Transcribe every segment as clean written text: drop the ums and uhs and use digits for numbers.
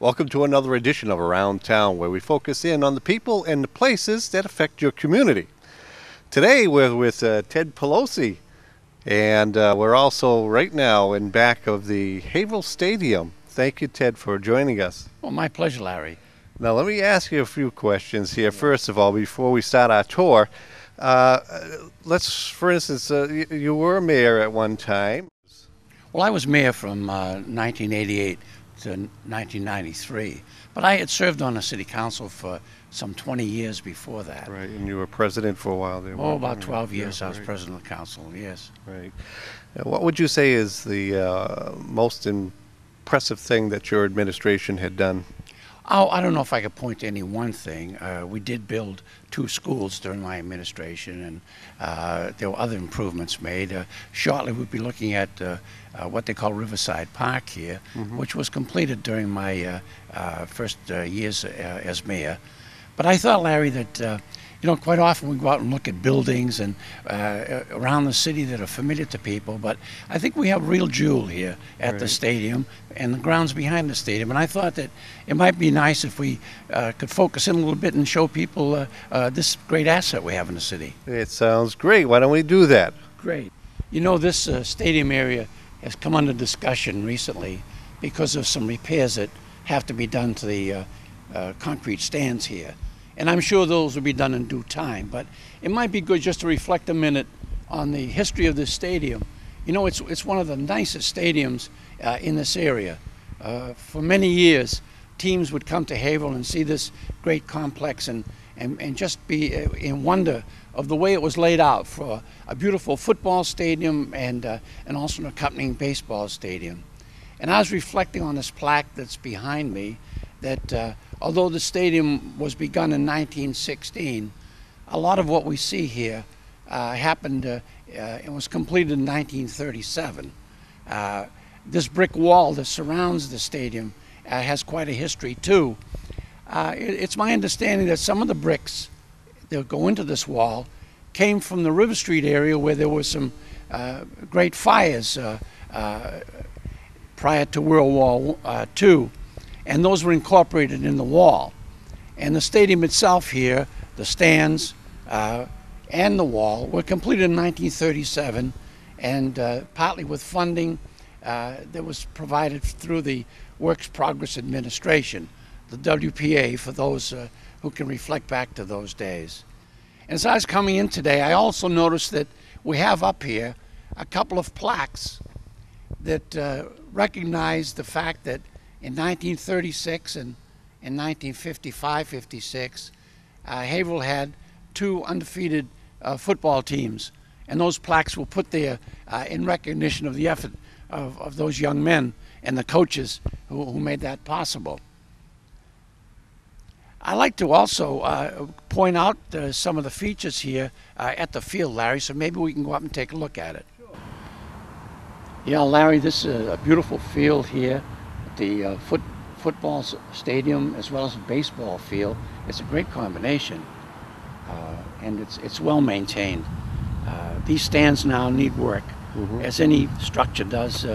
Welcome to another edition of Around Town, where we focus in on the people and the places that affect your community. Today we're with Ted Pelosi, and we're also right now in back of the Haverhill Stadium. Thank you, Ted, for joining us. Well, my pleasure, Larry. Now let me ask you a few questions here. First of all, before we start our tour, let's, for instance, you were mayor at one time. Well, I was mayor from 1988 to 1993, but I had served on the city council for some 20 years before that. Right, and you were president for a while there. Oh, about 12 years I was president of the council, yes. Right. What would you say is the most impressive thing that your administration had done? Oh, I don't know if I could point to any one thing. We did build 2 schools during my administration, and there were other improvements made. Shortly, we'll be looking at what they call Riverside Park here, which was completed during my first years as mayor. But I thought, Larry, that quite often we go out and look at buildings and around the city that are familiar to people, but I think we have a real jewel here at the stadium and the grounds behind the stadium. And I thought that it might be nice if we could focus in a little bit and show people this great asset we have in the city. It sounds great. Why don't we do that? Great. You know, this stadium area has come under discussion recently because of some repairs that have to be done to the concrete stands here. And I'm sure those will be done in due time, but it might be good just to reflect a minute on the history of this stadium. You know, it's one of the nicest stadiums in this area. For many years, teams would come to Haverhill and see this great complex and just be in wonder of the way it was laid out for a beautiful football stadium and also an accompanying baseball stadium. And I was reflecting on this plaque that's behind me that although the stadium was begun in 1916, a lot of what we see here happened, it was completed in 1937. This brick wall that surrounds the stadium has quite a history too. It's my understanding that some of the bricks that go into this wall came from the River Street area where there were some great fires prior to World War II. And those were incorporated in the wall. And the stadium itself here, the stands and the wall, were completed in 1937, and partly with funding that was provided through the Works Progress Administration, the WPA, for those who can reflect back to those days. And as I was coming in today, I also noticed that we have up here a couple of plaques that recognize the fact that in 1936 and in 1955-56, Haverhill had 2 undefeated football teams, and those plaques were put there in recognition of the effort of those young men and the coaches who made that possible. I'd like to also point out some of the features here at the field, Larry, so maybe we can go up and take a look at it. Yeah, Larry, this is a beautiful field here. The football stadium as well as a baseball field. It's a great combination, and it's well maintained. These stands now need work, as any structure does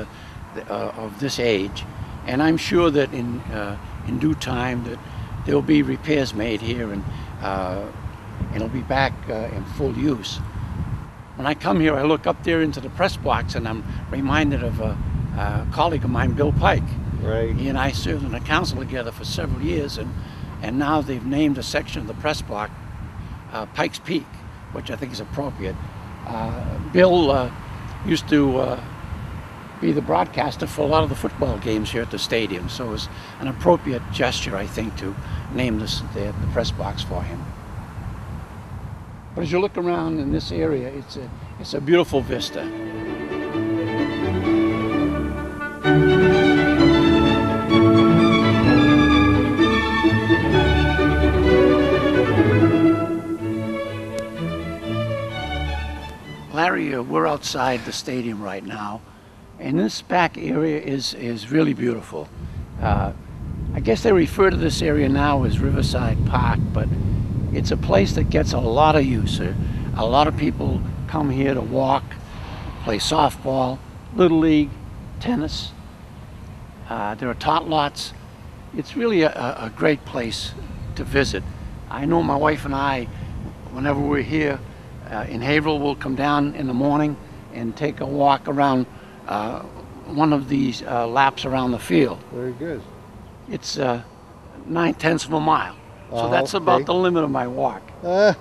of this age, and I'm sure that in due time that there will be repairs made here, and it'll be back in full use. When I come here, I look up there into the press box, and I'm reminded of a colleague of mine, Bill Pike. Right. He and I served in the council together for several years, and now they've named a section of the press box Pike's Peak, which I think is appropriate. Bill used to be the broadcaster for a lot of the football games here at the stadium, so it was an appropriate gesture, I think, to name the press box for him. But as you look around in this area, it's a beautiful vista. Larry, we're outside the stadium right now, and this back area is really beautiful. I guess they refer to this area now as Riverside Park, but it's a place that gets a lot of use. A lot of people come here to walk, play softball, Little League, tennis. There are tot lots, It's really a great place to visit. I know my wife and I, whenever we're here in Haverhill, we'll come down in the morning and take a walk around one of these laps around the field. Very good. It's 9/10 of a mile, so that's okay. about the limit of my walk. Yeah,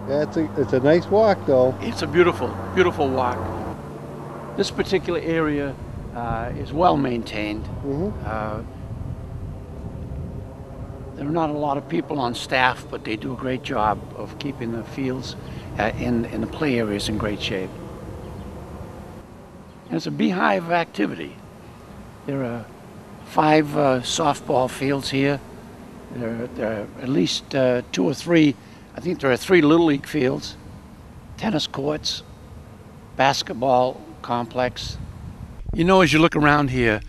it's a nice walk, though. It's a beautiful, beautiful walk. This particular area is well maintained. There are not a lot of people on staff, but they do a great job of keeping the fields in the play areas in great shape. And it's a beehive of activity. There are 5 softball fields here. There are at least 2 or 3, I think there are 3 Little League fields, tennis courts, basketball complex. You know, as you look around here,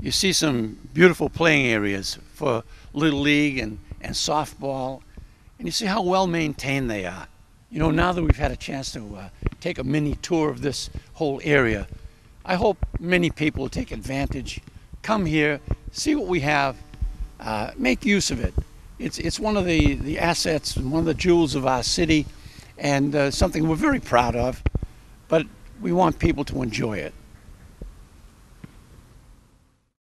you see some beautiful playing areas for Little League and softball, and you see how well maintained they are. You know, now that we've had a chance to take a mini tour of this whole area, I hope many people will take advantage, come here, see what we have, make use of it. It's one of the assets, one of the jewels of our city, and something we're very proud of, but we want people to enjoy it.